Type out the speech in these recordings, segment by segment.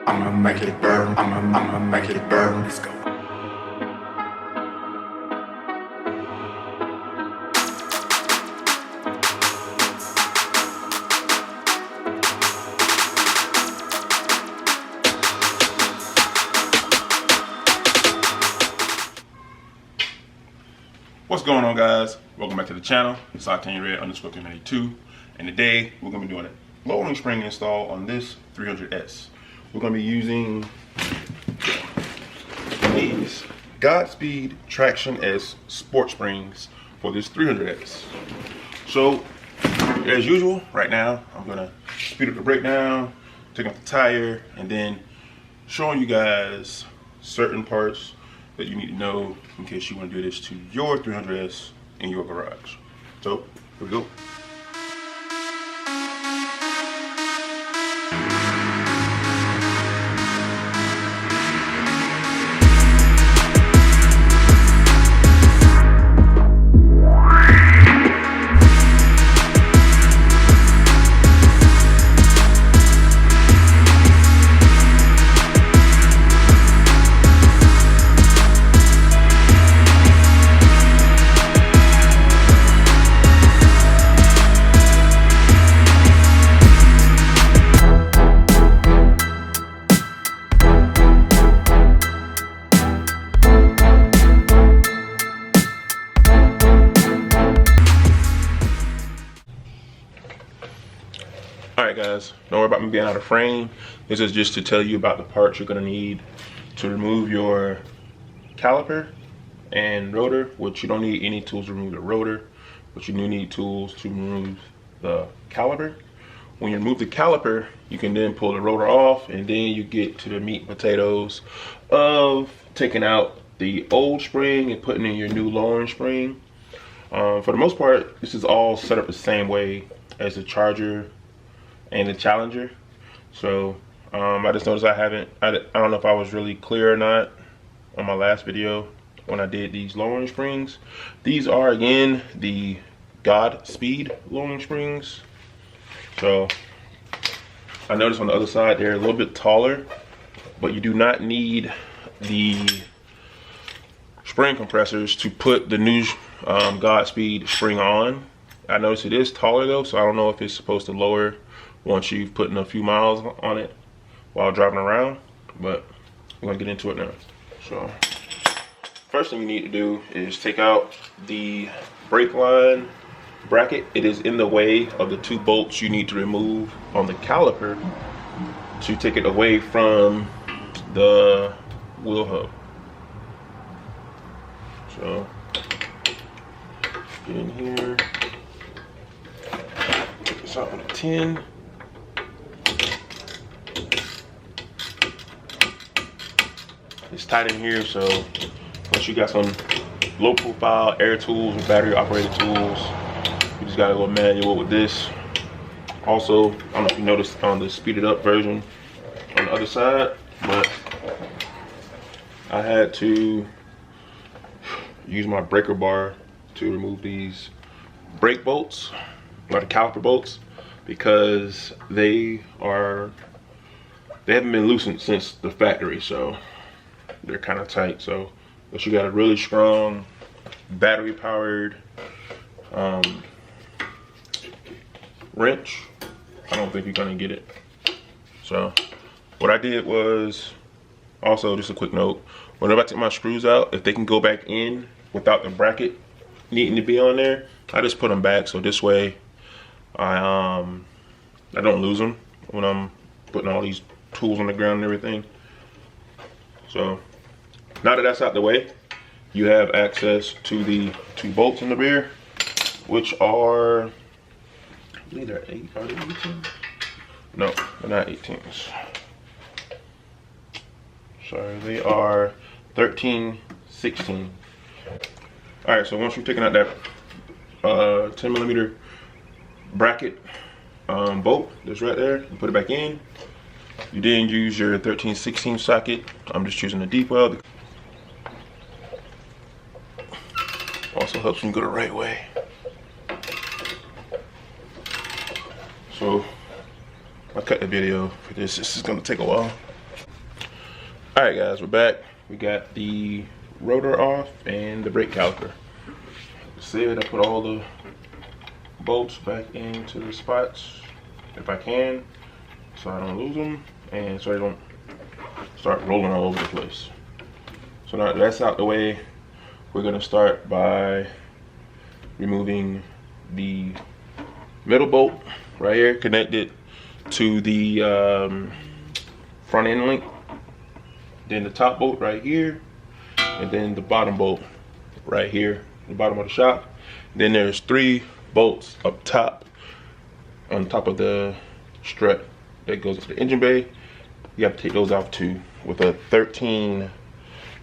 I'ma make it burn. I'ma make it burn. Let's go. What's going on, guys? Welcome back to the channel. It's @10red_Q92, and today we're going to be doing a lowering spring install on this 300S. We're going to be using these Godspeed Traction S Sport Springs for this 300S. So, as usual, right now I'm going to speed up the breakdown, take off the tire, and then showing you guys certain parts that you need to know in case you want to do this to your 300S in your garage. So, here we go. Alright guys, don't worry about me being out of frame. This is just to tell you about the parts you're going to need to remove your caliper and rotor, which you don't need any tools to remove the rotor, but you do need tools to remove the caliper. When you remove the caliper, you can then pull the rotor off, and then you get to the meat and potatoes of taking out the old spring and putting in your new lowering spring. For the most part, this is all set up the same way as the Charger and the Challenger. So I just noticed I don't know if I was really clear or not on my last video when I did these lowering springs. These are, again, the Godspeed lowering springs. So I noticed on the other side they're a little bit taller, but you do not need the spring compressors to put the new Godspeed spring on. I noticed it is taller though, so I don't know if it's supposed to lower once you've put in a few miles on it while driving around, but we're gonna get into it now. So first thing you need to do is take out the brake line bracket. It is in the way of the two bolts you need to remove on the caliper to take it away from the wheel hub. So get in here, take this out with a 10. It's tight in here, so once you got some low profile air tools or battery operated tools, you just got a little manual with this. Also, I don't know if you noticed on the speeded up version on the other side, but I had to use my breaker bar to remove these brake bolts, or the caliper bolts, because they haven't been loosened since the factory, so they're kind of tight. So but you got a really strong battery powered wrench, I don't think you're gonna get it. So what I did was, also just a quick note, whenever I take my screws out, if they can go back in without the bracket needing to be on there, I just put them back, so this way I don't lose them when I'm putting all these tools on the ground and everything. So now that that's out the way, you have access to the two bolts in the rear, which are, I believe they're 8, are they 18? No, they're not 18s. Sorry, they are 13, 16. All right, so once you've taken out that 10mm bracket bolt that's right there, you put it back in. You then use your 13/16 socket. I'm just choosing the deep weld. Also helps them go the right way. So I cut the video for this. This is gonna take a while. All right, guys, we're back. We got the rotor off and the brake caliper. Like I said, I put all the bolts back into the spots if I can, so I don't lose them and so they don't start rolling all over the place. So now that's out the way, we're gonna start by removing the middle bolt right here connected to the front end link, then the top bolt right here, and then the bottom bolt right here, the bottom of the shop. Then there's 3 bolts up top, on top of the strut that goes into the engine bay. You have to take those off too with a 13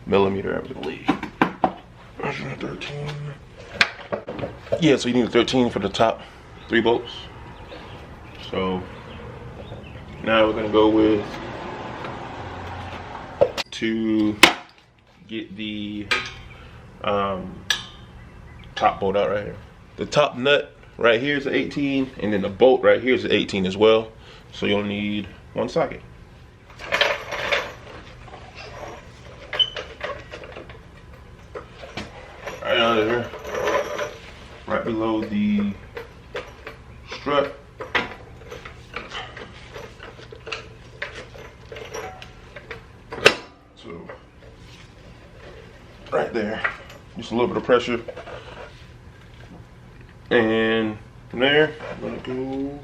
millimeter, I believe. 13. Yeah, so you need a 13 for the top 3 bolts. So now we're gonna go with to get the top bolt out right here. The top nut right here is an 18, and then the bolt right here is an 18 as well. So you'll need 1 socket. Right under there, right below the strut. So right there, just a little bit of pressure, and from there I'm gonna go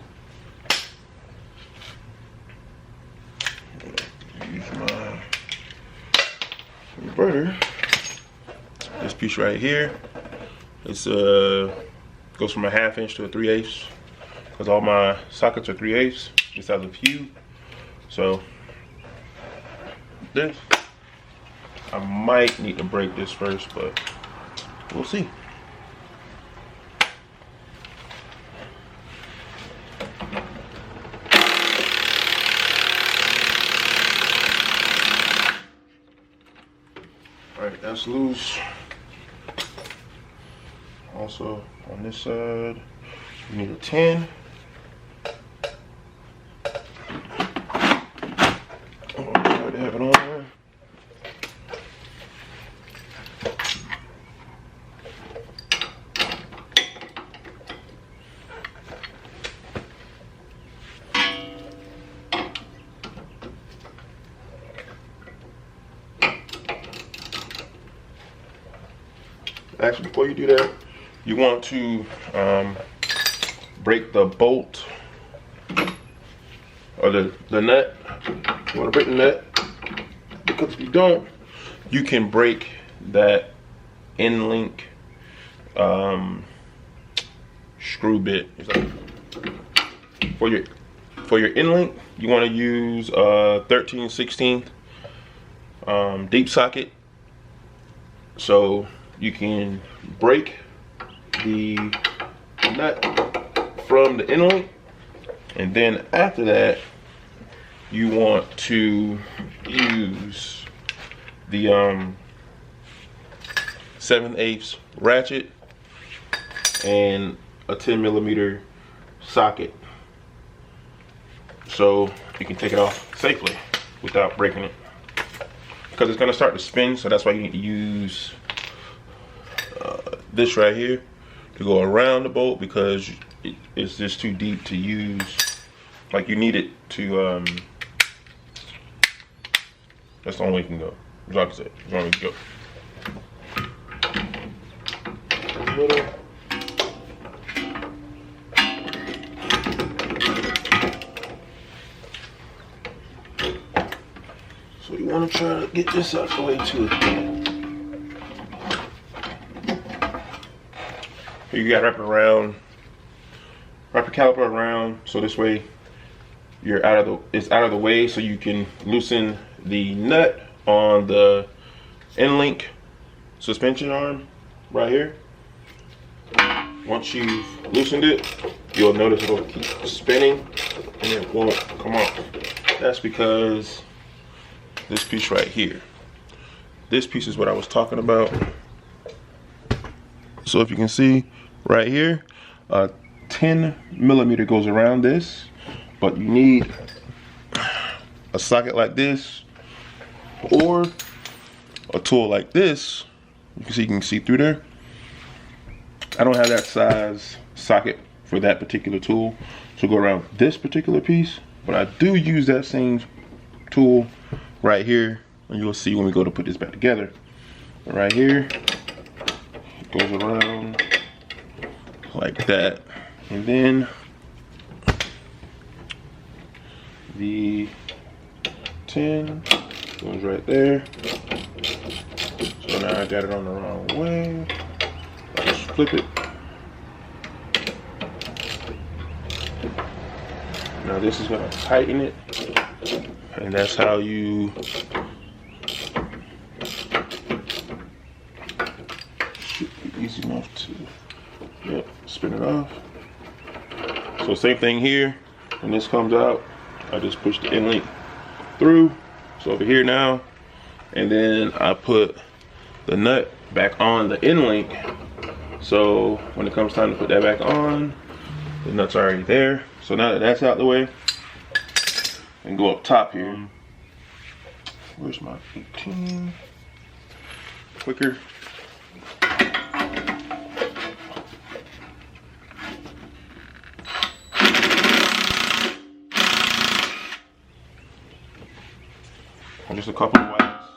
use my inverter. This piece right here, it's goes from a 1/2 inch to a 3/8, because all my sockets are 3/8. This has a few, so this I might need to break this first, but we'll see. All right, that's loose. Also on this side, you need a 10. Oh, I already have it on there. Actually, before you do that, you want to break the bolt or the nut. You want to break the nut, because if you don't, you can break that end link screw bit. For your end link, you want to use 13/16 deep socket, so you can break the nut from the end link, and then after that you want to use the 7/8 ratchet and a 10 millimeter socket, so you can take it off safely without breaking it, because it's going to start to spin. So that's why you need to use this right here to go around the bolt, because it's just too deep to use. Like, you need it to that's the only way you can go. Like I said, that's the only way you can go. Little. So you want to try to get this out the way too. You gotta wrap it around, wrap your caliper around, so this way you're it's out of the way, so you can loosen the nut on the end link suspension arm right here. Once you've loosened it, you'll notice it'll keep spinning and it won't come off. That's because this piece right here, this piece is what I was talking about. So if you can see right here, 10 millimeter goes around this, but you need a socket like this or a tool like this. You can see through there. I don't have that size socket for that particular tool to go around this particular piece, but I do use that same tool right here, and you'll see when we go to put this back together. Right here, it goes around like that, and then the 10 goes right there. So now I got it on the wrong way. I'll just flip it. Now this is gonna tighten it, and that's how you should be easy enough to spin it off. So same thing here. When this comes out, I just push the end link through. So over here now, and then I put the nut back on the end link. So when it comes time to put that back on, the nut's already there. So now that that's out the way, and go up top here. Where's my 18? Quicker. Just a couple of wipes.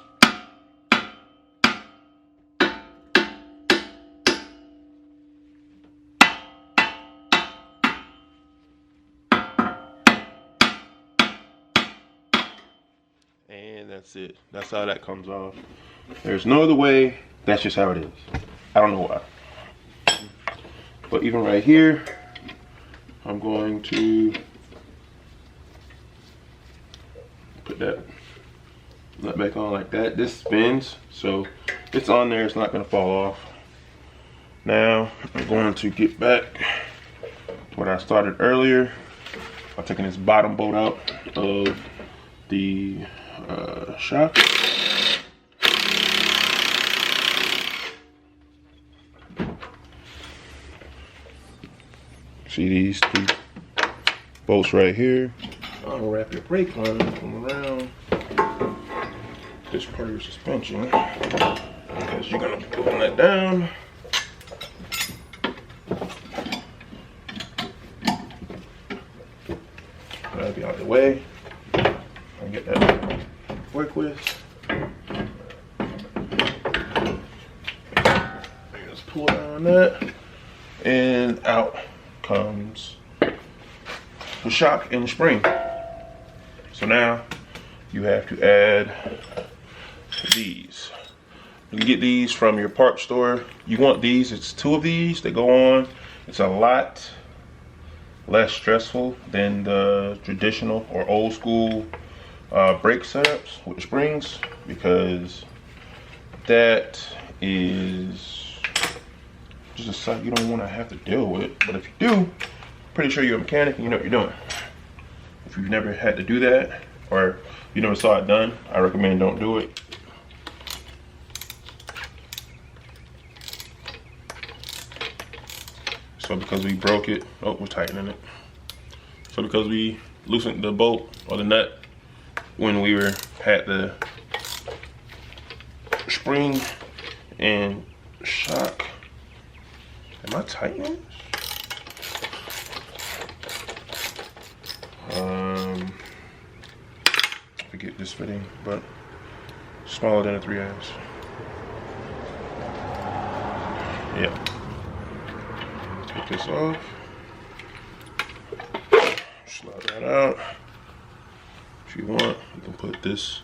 And that's it. That's how that comes off. There's no other way. That's just how it is. I don't know why. But even right here, I'm going to put that nut back on like that. This spins, so it's on there. It's not going to fall off. Now I'm going to get back to what I started earlier by taking this bottom bolt out of the shock. See these two bolts right here. I'll wrap your brake line from around this part of your suspension, because you're gonna be pulling that down. That'll be out of the way. I'll get that to work with. Just pull down that, and out comes the shock and the spring. So now you have to add these. You can get these from your parts store. You want these, it's 2 of these that go on. It's a lot less stressful than the traditional or old school brake setups with the springs, because that is just a sight you don't want to have to deal with. But if you do, pretty sure you're a mechanic and you know what you're doing. If you've never had to do that, or you never saw it done, I recommend don't do it. So because we broke it, oh, we're tightening it. So because we loosened the bolt or the nut when we had the spring and shock. Am I tightening? Forget this fitting, but smaller than a 3/8. Yeah. Take this off. Slide that out. If you want, you can put this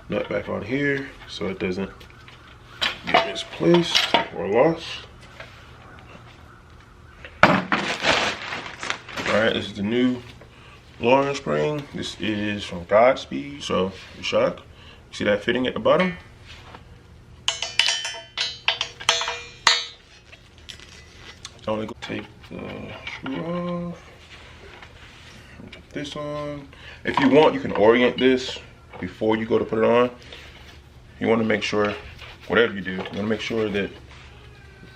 nut back on here so it doesn't get misplaced or lost. Alright, this is the new Lauren spring. This is from Godspeed. So the shock, you see that fitting at the bottom? So I'm gonna go take the screw off and put this on. If you want, you can orient this before you go to put it on. You want to make sure, whatever you do, you want to make sure that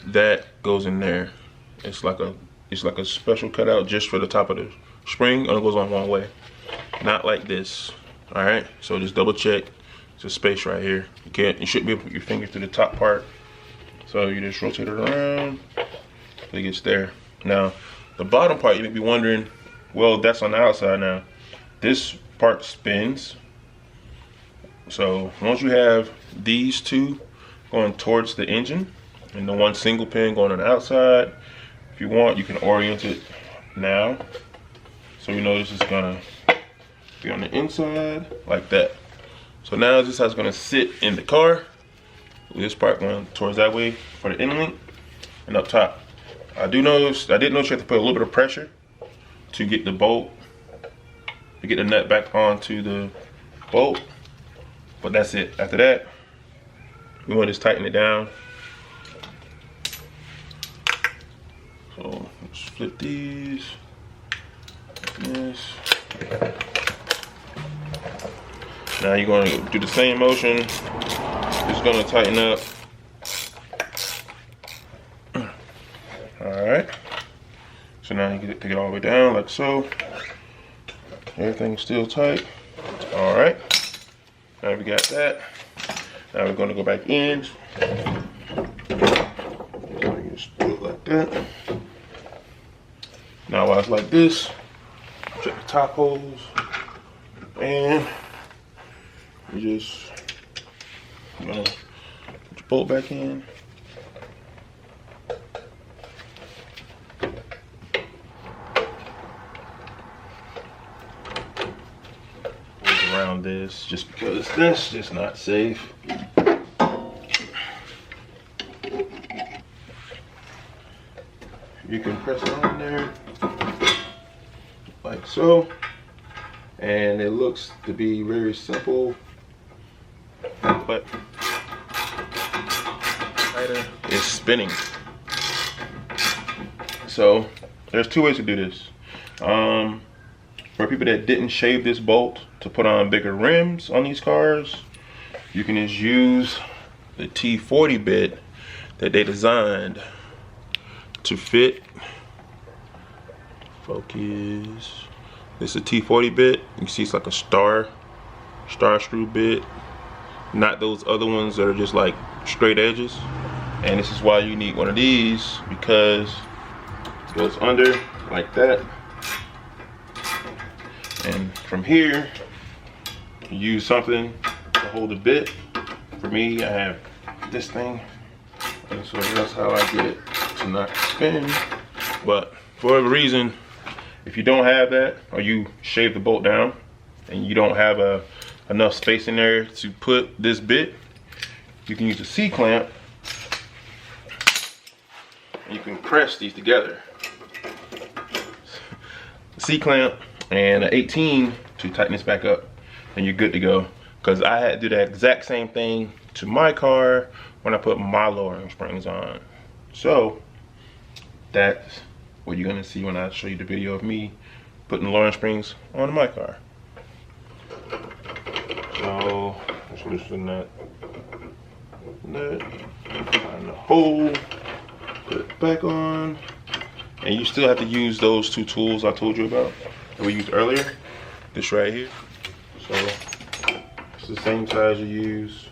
that goes in there. It's like a special cutout just for the top of the spring, and it goes on one way, not like this. All right, so just double check It's a space right here. You shouldn't be able to put your finger through the top part. So you just rotate it around till it gets there. Now, the bottom part, you may be wondering, well, that's on the outside now. This part spins. So once you have these two going towards the engine and the one single pin going on the outside, if you want, you can orient it now. So you know this is gonna be on the inside like that. So now this is how it's gonna sit in the car. With this part going towards that way for the end link, and up top. I did notice you have to put a little bit of pressure to get the bolt, to get the nut back onto the bolt. But that's it. After that, we want to just tighten it down. So let's flip these. Like this. Now you're going to do the same motion. Just going to tighten up. Alright. So now you can take it all the way down like so. Everything's still tight. Alright. Now we got that. Now we're going to go back in. So you just do it like that. Now while it's like this, check the top holes. And you just put your bolt back in. Around this, just because that's just not safe. You can press it on there like so, and it looks to be very simple, but it's spinning. So there's two ways to do this. For people that didn't shave this bolt to put on bigger rims on these cars, you can just use the T40 bit that they designed to fit. Focus. This is a T40 bit. You see it's like a star screw bit, not those other ones that are just like straight edges. And this is why you need one of these, because it goes under like that. And from here, you use something to hold the bit. For me, I have this thing, and so that's how I get it to not spin. But for whatever reason, if you don't have that, or you shave the bolt down, and you don't have enough space in there to put this bit, you can use a C-clamp, and you can press these together. C-clamp and an 18 to tighten this back up, and you're good to go. Because I had to do that exact same thing to my car when I put my lowering springs on. So that's what you're gonna see when I show you the video of me putting the lowering springs on my car. So let's loosen that nut, find the hole, put it back on, and you still have to use those two tools I told you about that we used earlier. This right here. So it's the same size you use.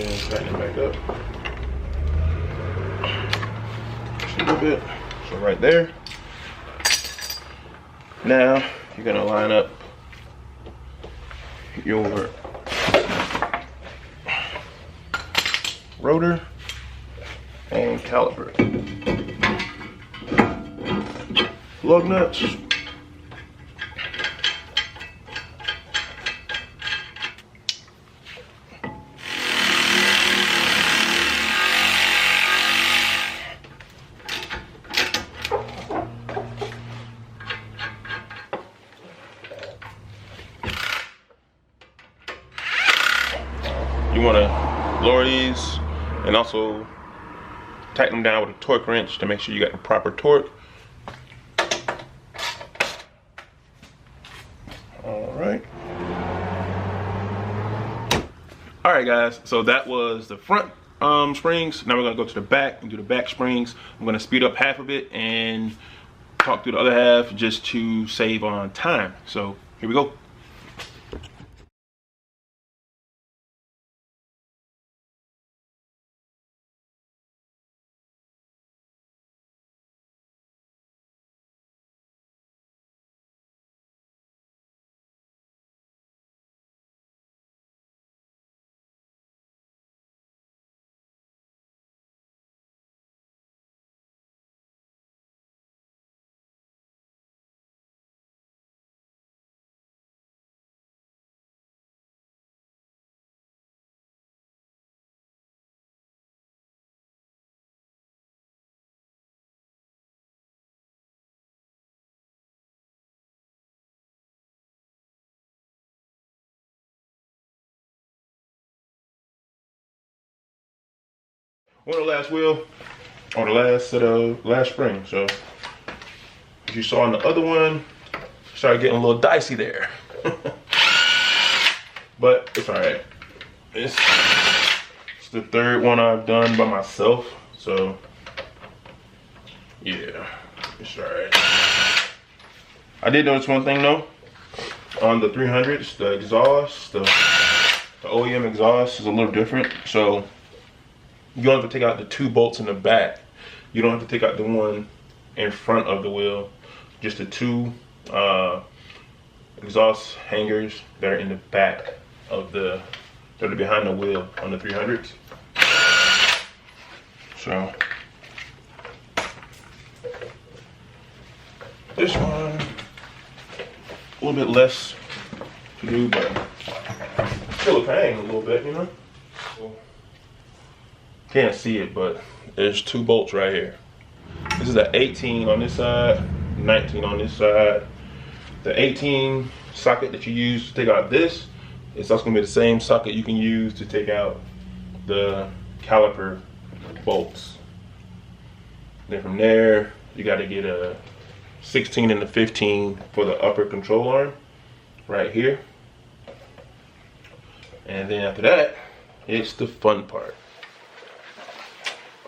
And tighten it back up just a little bit. So right there. Now you're gonna line up your rotor and caliper. Lug nuts. You want to lower these and also tighten them down with a torque wrench to make sure you got the proper torque. Alright guys, so that was the front springs. Now we're going to go to the back and do the back springs. I'm going to speed up half of it and talk through the other half just to save on time. So here we go. On the last wheel, or the last set of last spring. So as you saw in the other one, started getting a little dicey there. But it's all right. It's the third one I've done by myself, so yeah, it's all right. I did notice one thing though, on the 300s, the exhaust, the OEM exhaust is a little different. So you don't have to take out the two bolts in the back. You don't have to take out the one in front of the wheel. Just the two exhaust hangers that are in the back of that are behind the wheel on the 300s. So this one, a little bit less to do, but still a pain a little bit, you know? So, can't see it, but there's two bolts right here. This is an 18 on this side, 19 on this side. The 18 socket that you use to take out this, it's also gonna be the same socket you can use to take out the caliper bolts. Then from there, you gotta get a 16 and a 15 for the upper control arm right here. And then after that, it's the fun part.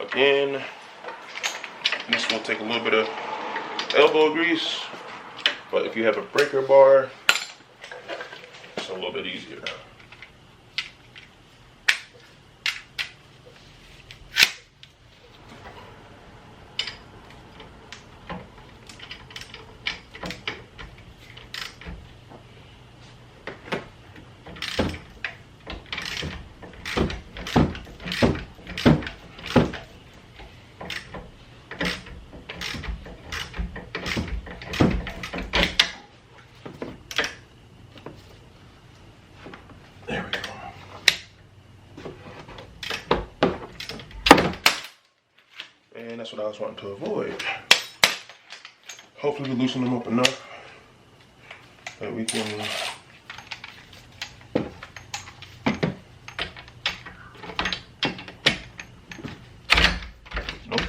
Again, this will take a little bit of elbow grease, but if you have a breaker bar, it's a little bit easier. There we go. And that's what I was wanting to avoid. Hopefully we loosen them up enough that we can nope.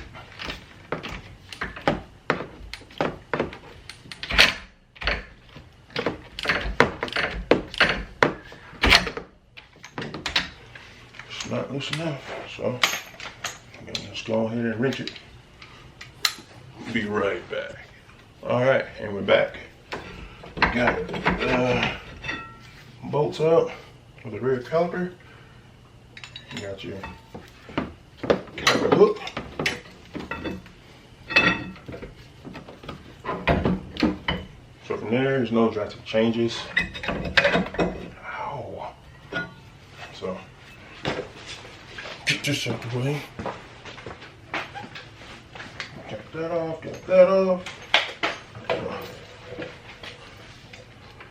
It's not loose enough, so let's go ahead and wrench it. Be right back. All right, and we're back. We got the bolts out for the rear caliper. You got your caliper hook. So from there, there's no drastic changes. Ow. this out the way. Got that off, got that off.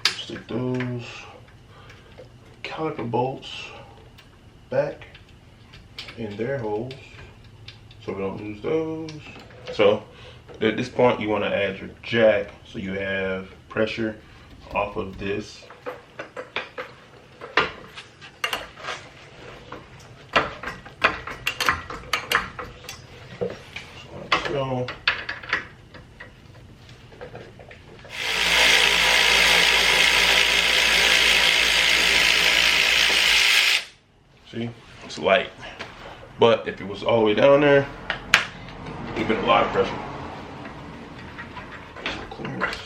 Stick those caliper bolts back in their holes so we don't lose those. So at this point you want to add your jack so you have pressure off of this. So see, it's light, but if it was all the way down there, it would have been a lot of pressure. Clearance.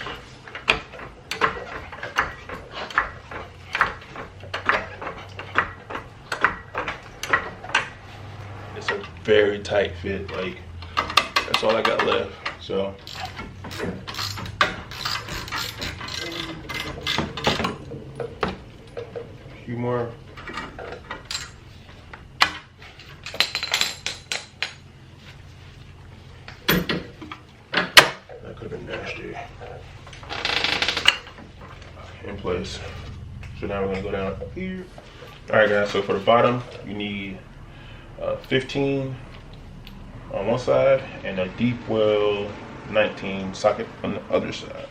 It's a very tight fit, like that's all I got left. So a few more. That could have been nasty. In place. So now we're gonna go down here. All right, guys. So for the bottom, you need 15 on one side and a deep well 19 socket on the other side.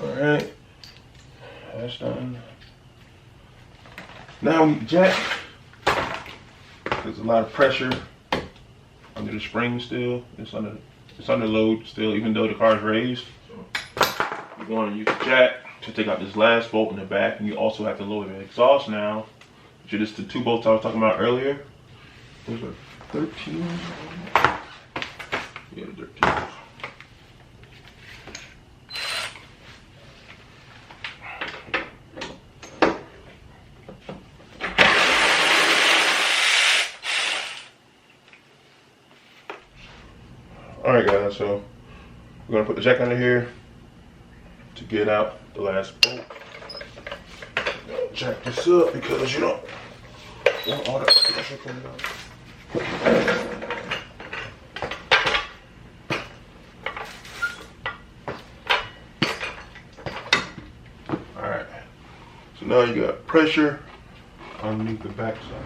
All right, that's done. Now we jack. There's a lot of pressure under the spring still. It's under load still, even though the car is raised. So you're going to use the jack to take out this last bolt in the back, and you also have to lower the exhaust now. Which is the 2 bolts I was talking about earlier. Those are 13. Yeah, 13. Alright guys, so we're going to put the jack under here to get out the last bolt. Jack this up because you don't want all that pressure coming out. Alright, so now you got pressure underneath the back side.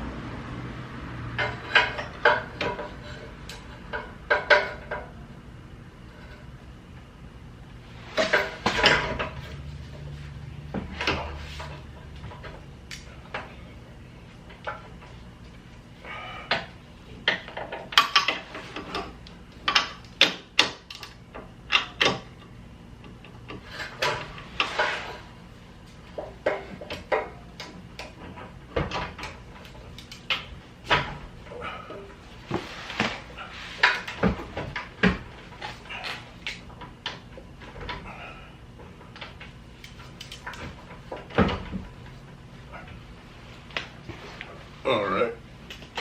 Alright,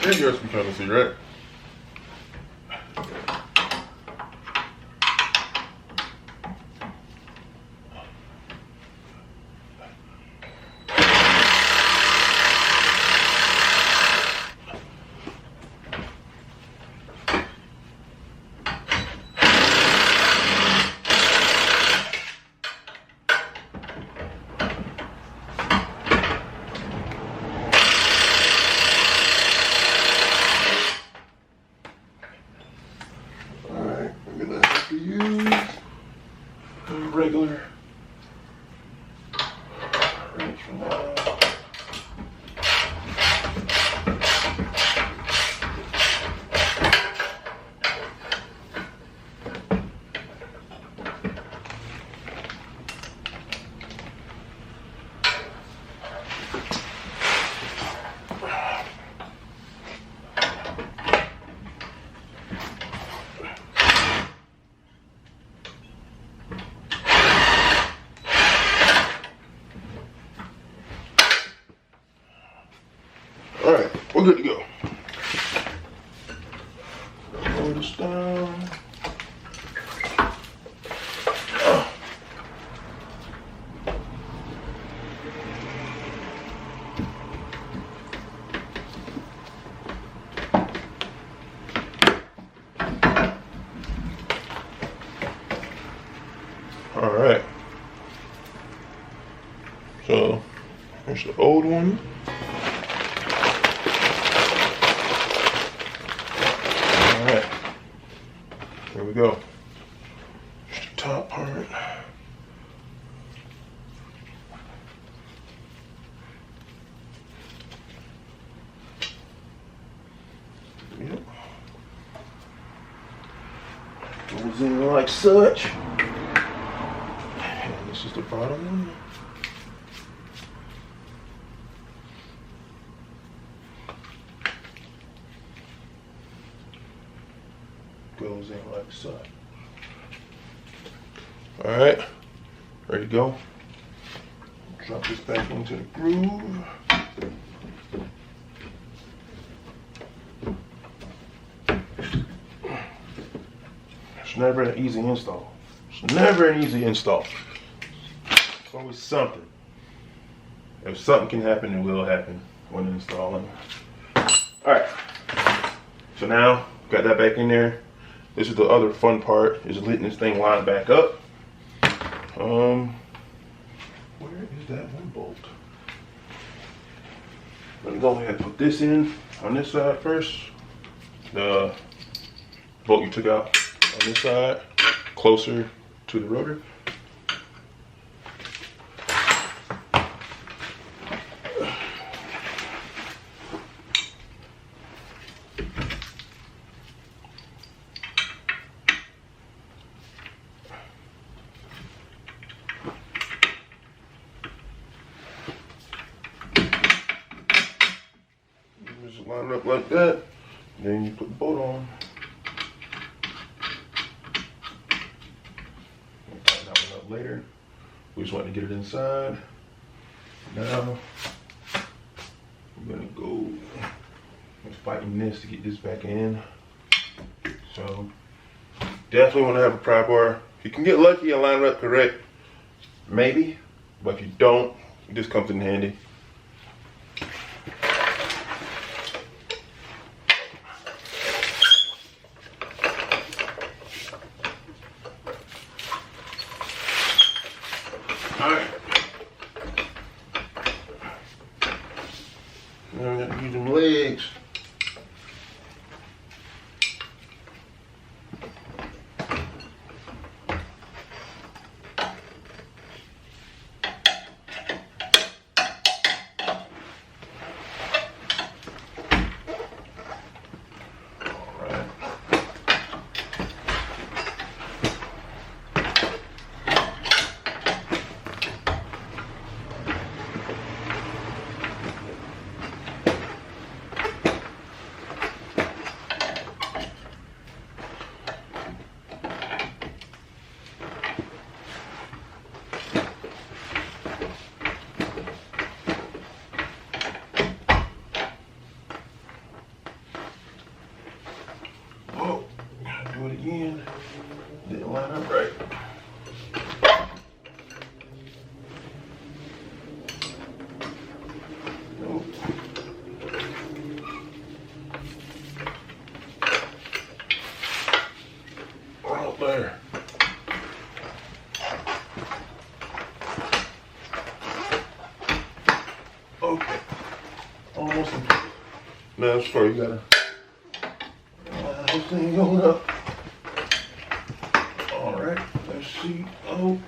and you guys can kind of see, right? Regular wrench from that. good to go. Lower this down. All right. So here's the old one. All right. Here we go. Here's the top part. Yep. Goes in like such. And this is the bottom one. Goes in like so. All right, ready to go. Drop this back into the groove. It's never an easy install. It's never an easy install. It's always something. If something can happen, it will happen when installing. All right, so now got that back in there. This is the other fun part, is letting this thing line back up. Where is that one bolt? Let me go ahead and put this in on this side first. The bolt you took out on this side, closer to the rotor. Just line it up like that, then you put the bolt on. We'll tighten that one up later. We just want to get it inside. Now, we're gonna go fighting this to get this back in. So, definitely want to have a pry bar. If you can get lucky and line it up correct, maybe. But if you don't, this comes in handy. Alright. Now we got to use them legs. Oh, gotta do it again. Didn't line up right. Nope. Right there. Okay. Almost complete. Now that's where you gotta this thing going up. Alright, let's see. Oh,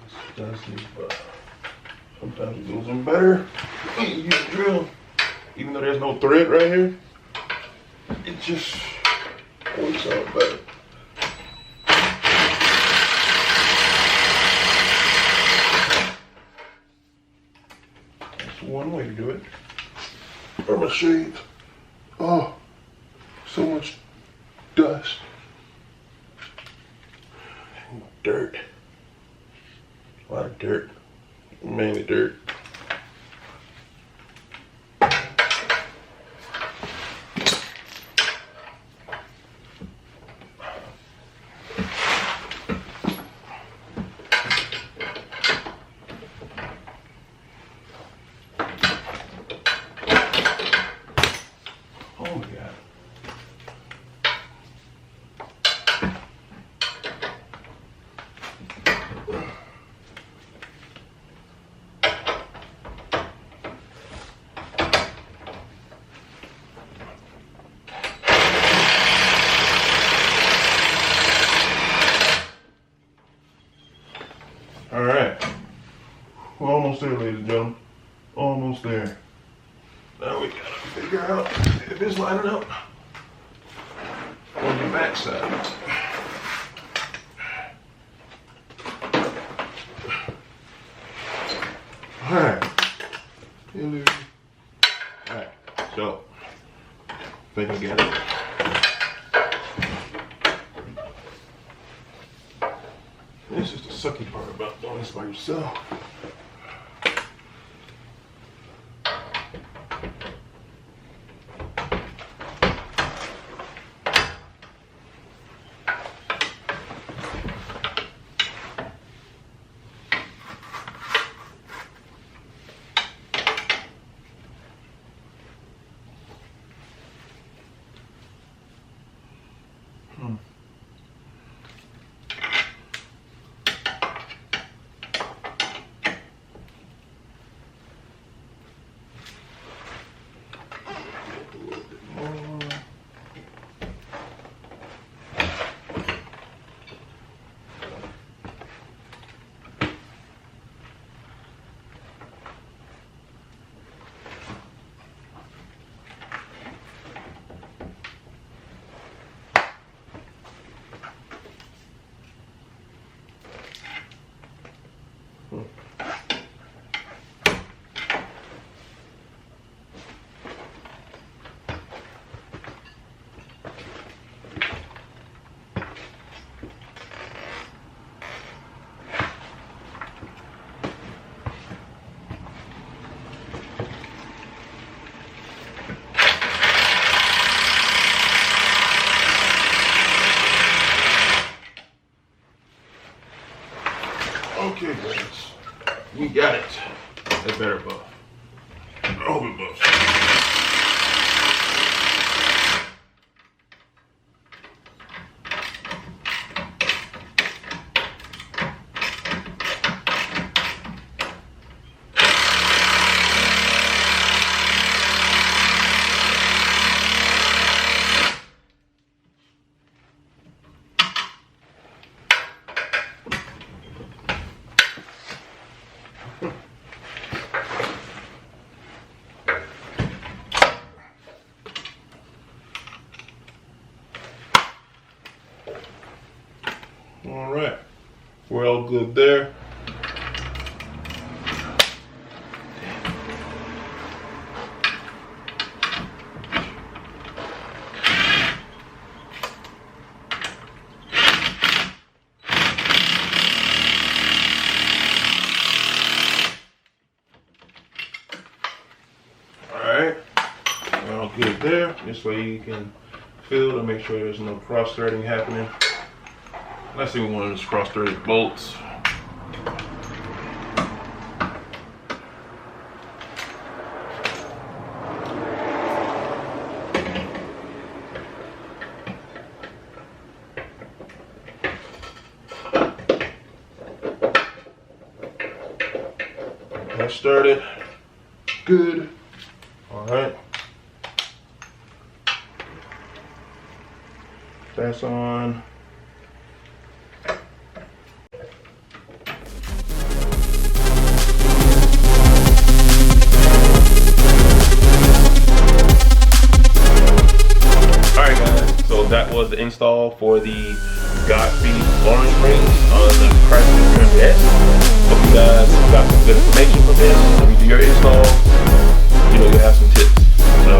this does it, but sometimes it goes in better. Use a drill. Even though there's no thread right here, it just works out better. That's one way to do it. Or my shades. Oh. So much dust, dirt, a lot of dirt, mainly dirt. Almost there, ladies and gentlemen. Almost there. Now we gotta figure out if it's lining up on the back side. Alright. Alright, so I think I got it. This is the sucky part about doing this by yourself. Okay, guys, we got it. That better buff. I hope it buffs. All right, we're all good there. All right, we're all good there. This way you can feel to make sure there's no cross-threading happening. Let's see one of those cross-threaded bolts. That started good. All right. That's on. That was the install for the Godspeed orange rings on the Chrysler 300S. Hope you guys got some good information from this. When you do your install, you know you'll have some tips. So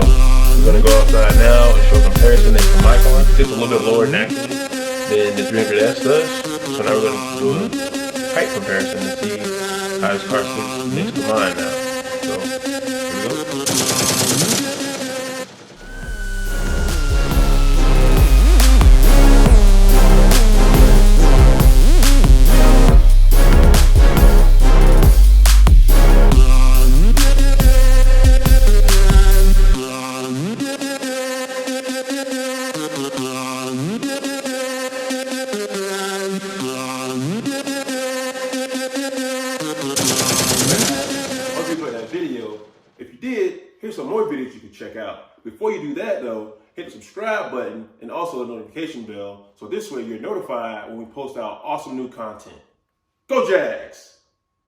we're gonna go outside now and show a comparison next to Acorns. It's a little bit lower naturally than the 300S does. So now we're gonna do a height comparison to see how this car sits next to mine now. So here we go. If you did, here's some more videos you can check out. Before you do that though, hit the subscribe button and also the notification bell so this way you're notified when we post out awesome new content. Go Jags!